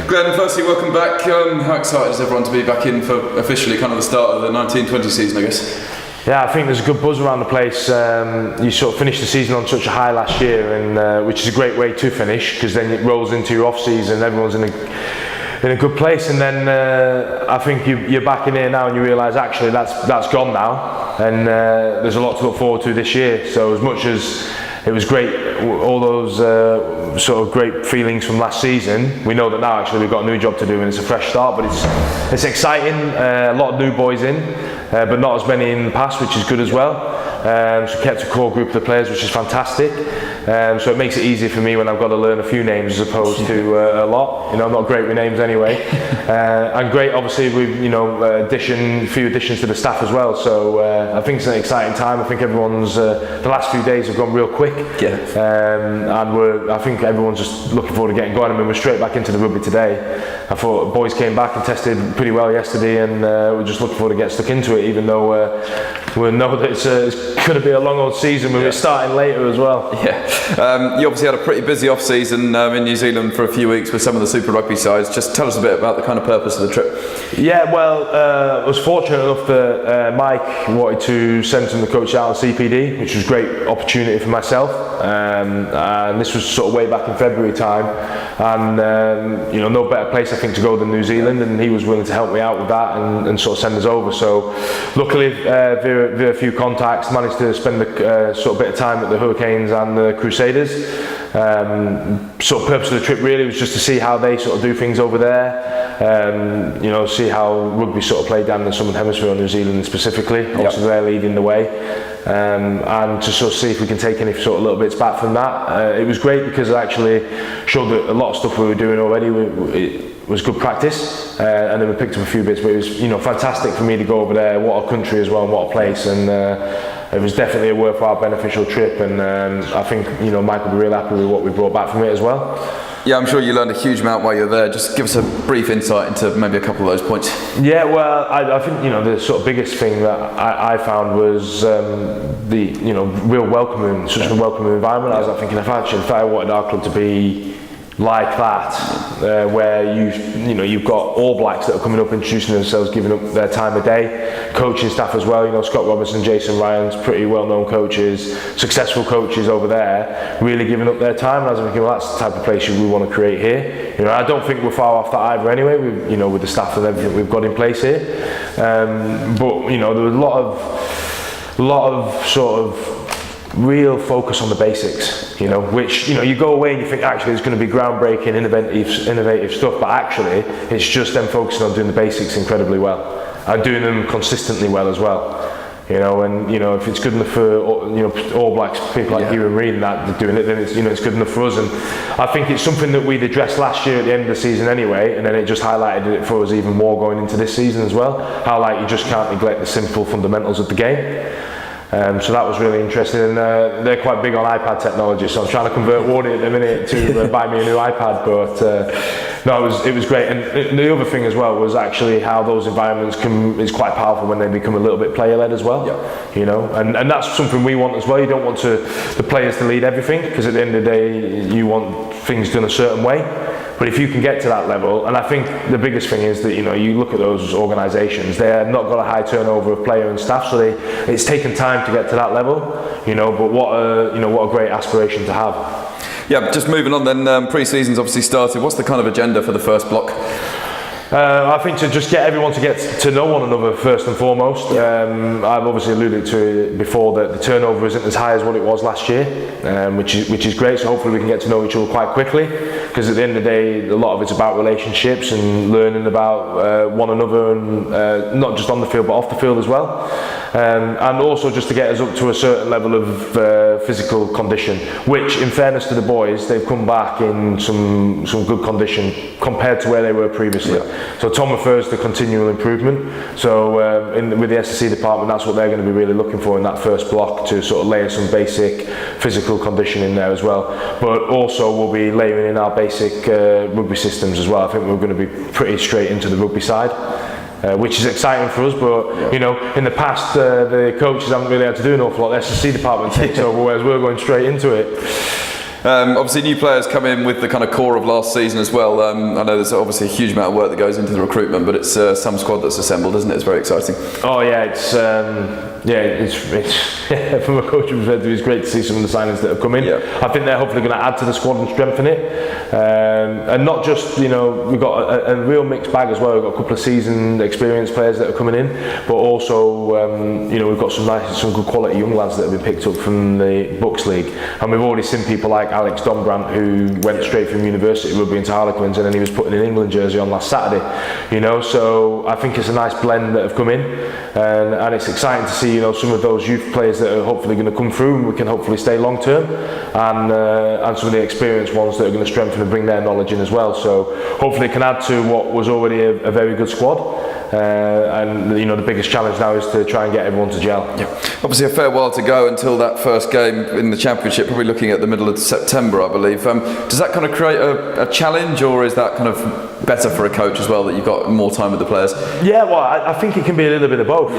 Glenn, firstly, welcome back. How excited is everyone to be back in for officially kind of the start of the 19-20 season, I guess? Yeah, I think there's a good buzz around the place. You sort of finished the season on such a high last year, and which is a great way to finish, because then it rolls into your off-season. Everyone's in a good place, and then I think you're back in here now, and you realise actually that's gone now, and there's a lot to look forward to this year. So as much as it was great, all those sort of great feelings from last season, we know that now actually we've got a new job to do, and it's a fresh start. But it's exciting. A lot of new boys in, but not as many in the past, which is good as well. So kept a core group of the players, which is fantastic. So it makes it easier for me when I've got to learn a few names as opposed to a lot. I'm not great with names anyway. And great, obviously, with a few additions to the staff as well. So I think it's an exciting time. I think everyone's the last few days have gone real quick. Yeah. And I think everyone's just looking forward to getting going. I mean, we're straight back into the rugby today. I thought boys came back and tested pretty well yesterday, and we're just looking forward to get stuck into it, even though we know that it's going to be a long old season. We're starting later as well. Yeah. You obviously had a pretty busy off season in New Zealand for a few weeks with some of the Super Rugby sides. Just tell us a bit about the kind of purpose of the trip. Yeah, well, I was fortunate enough that Mike wanted to send some of the coaches out on CPD, which was a great opportunity for myself. And this was sort of way back in February time, and no better place I think to go than New Zealand, and he was willing to help me out with that and sort of send us over. So luckily, via a few contacts, managed to spend a sort of bit of time at the Hurricanes and the Crusaders. Sort of purpose of the trip really was just to see how they sort of do things over there. See how rugby sort of played down in the Southern Hemisphere, or New Zealand specifically. Obviously they're leading the way, and to sort of see if we can take any sort of little bits back from that. It was great because it actually showed that a lot of stuff we were doing already it was good practice, and then we picked up a few bits. But it was fantastic for me to go over there. What a country as well, and what a place, and it was definitely a worthwhile, beneficial trip. And I think Mike will be real happy with what we brought back from it as well. Yeah, I'm sure you learned a huge amount while you were there. Just give us a brief insight into maybe a couple of those points. Yeah, well, I think the sort of biggest thing that I found was the real welcoming, such a welcoming environment. I was thinking, if I wanted our club to be like that, where you've got All Blacks that are coming up, introducing themselves, giving up their time of day, coaching staff as well. Scott Robertson, Jason Ryan's pretty well-known coaches, successful coaches over there, really giving up their time. And I was thinking, well, that's the type of place we want to create here. I don't think we're far off that either anyway. With the staff and everything we've got in place here. But there was a lot of sort of real focus on the basics, which you go away and you think actually it's going to be groundbreaking, innovative stuff, but actually it's just them focusing on doing the basics incredibly well and doing them consistently well as well. And if it's good enough for All Blacks, people like you and Reed and that doing it, then it's good enough for us. And I think it's something that we'd addressed last year at the end of the season anyway, and then it just highlighted it for us even more going into this season as well. How you just can't neglect the simple fundamentals of the game. So that was really interesting, and they're quite big on iPad technology, so I'm trying to convert Wardy at the minute to buy me a new iPad, but no, it was great. And the other thing as well was actually how those environments is quite powerful when they become a little bit player-led as well. And that's something we want as well. You don't want the players to lead everything, because at the end of the day you want things done a certain way. But if you can get to that level, and I think the biggest thing is that you look at those organisations, they have not got a high turnover of player and staff, so it's taken time to get to that level. But what a great aspiration to have. Yeah, just moving on then. Pre-season's obviously started. What's the kind of agenda for the first block? I think to just get everyone to get to know one another first and foremost. I've obviously alluded to it before that the turnover isn't as high as what it was last year, which is great. So hopefully we can get to know each other quite quickly, because at the end of the day, a lot of it's about relationships and learning about one another, and not just on the field but off the field as well. And also just to get us up to a certain level of physical condition, which in fairness to the boys, they've come back in some good condition compared to where they were previously. So Tom refers to continual improvement. So with the SSC department, that's what they're going to be really looking for in that first block, to sort of layer some basic physical condition in there as well. But also we'll be layering in our basic rugby systems as well. I think we're going to be pretty straight into the rugby side. Which is exciting for us, but in the past the coaches haven't really had to do an awful lot. The SSC department takes over, whereas we're going straight into it. Obviously, new players come in with the kind of core of last season as well. I know there's obviously a huge amount of work that goes into the recruitment, but it's some squad that's assembled, isn't it? It's very exciting. Oh yeah, it's from a coaching perspective, it's great to see some of the signings that have come in. Yeah. I think they're hopefully going to add to the squad and strengthen it, and not just, we've got a real mixed bag as well. We've got a couple of seasoned, experienced players that are coming in, but also we've got some good quality young lads that have been picked up from the Bucks League, and we've already seen people like Alex Dombrandt, who went straight from university rugby into Harlequins, and then he was putting an England jersey on last Saturday. So I think it's a nice blend that have come in, and it's exciting to see some of those youth players that are hopefully going to come through and we can hopefully stay long term, and some of the experienced ones that are going to strengthen and bring their knowledge in as well. So hopefully it can add to what was already a very good squad. And the biggest challenge now is to try and get everyone to gel. Yeah. Obviously a fair while to go until that first game in the Championship, probably looking at the middle of September, I believe. Does that kind of create a challenge, or is that kind of better for a coach as well, that you've got more time with the players? Yeah, well, I think it can be a little bit of both,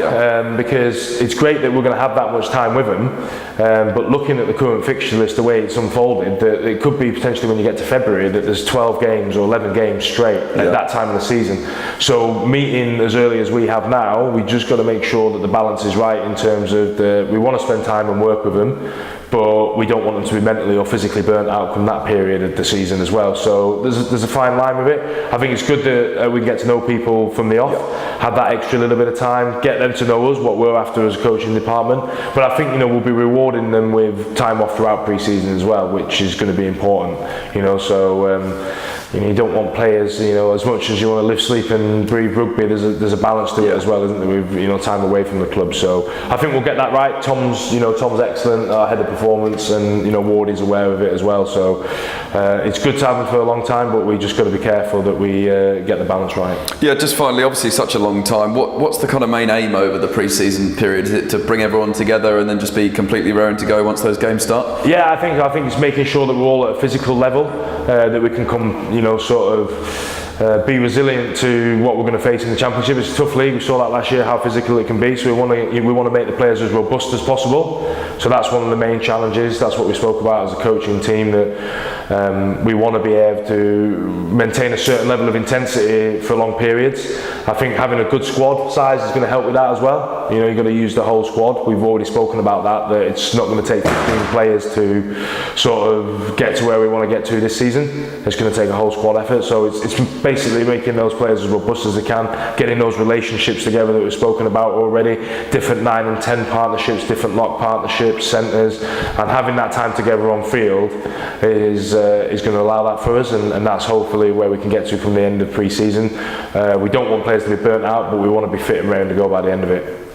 because it's great that we're going to have that much time with them, but looking at the current fixture list, the way it's unfolded, that it could be potentially when you get to February that there's 12 games or 11 games straight at that time of the season. So meeting as early as we have now, we just got to make sure that the balance is right in terms of we want to spend time and work with them, but we don't want them to be mentally or physically burnt out from that period of the season as well. So there's a fine line with it. I think it's good that we get to know people from the off, have that extra little bit of time, get them to know us, what we're after as a coaching department. But I think we'll be rewarding them with time off throughout pre-season as well, which is going to be important. You don't want players, as much as you want to live, sleep and breathe rugby, there's a balance to it as well, isn't there, with time away from the club. So I think we'll get that right. Tom's excellent, our head of performance, and Wardy's aware of it as well. So it's good to have him for a long time, but we just got to be careful that we get the balance right. Yeah, just finally, obviously such a long time. What's the kind of main aim over the pre-season period? Is it to bring everyone together and then just be completely raring to go once those games start? Yeah, I think it's making sure that we're all at a physical level, that we can come, be resilient to what we're going to face in the Championship. It's a tough league. We saw that last year, how physical it can be. So we want to make the players as robust as possible. So that's one of the main challenges. That's what we spoke about as a coaching team, that we want to be able to maintain a certain level of intensity for long periods. I think having a good squad size is going to help with that as well. You've got to use the whole squad. We've already spoken about that it's not going to take 15 players to sort of get to where we want to get to this season. It's going to take a whole squad effort. So it's basically making those players as robust as they can, getting those relationships together that we've spoken about already, different 9 and 10 partnerships, different lock partnerships, centres, and having that time together on field is going to allow that for us, and that's hopefully where we can get to from the end of pre-season. We don't want players to be burnt out, but we want to be fit and ready to go by the end of it.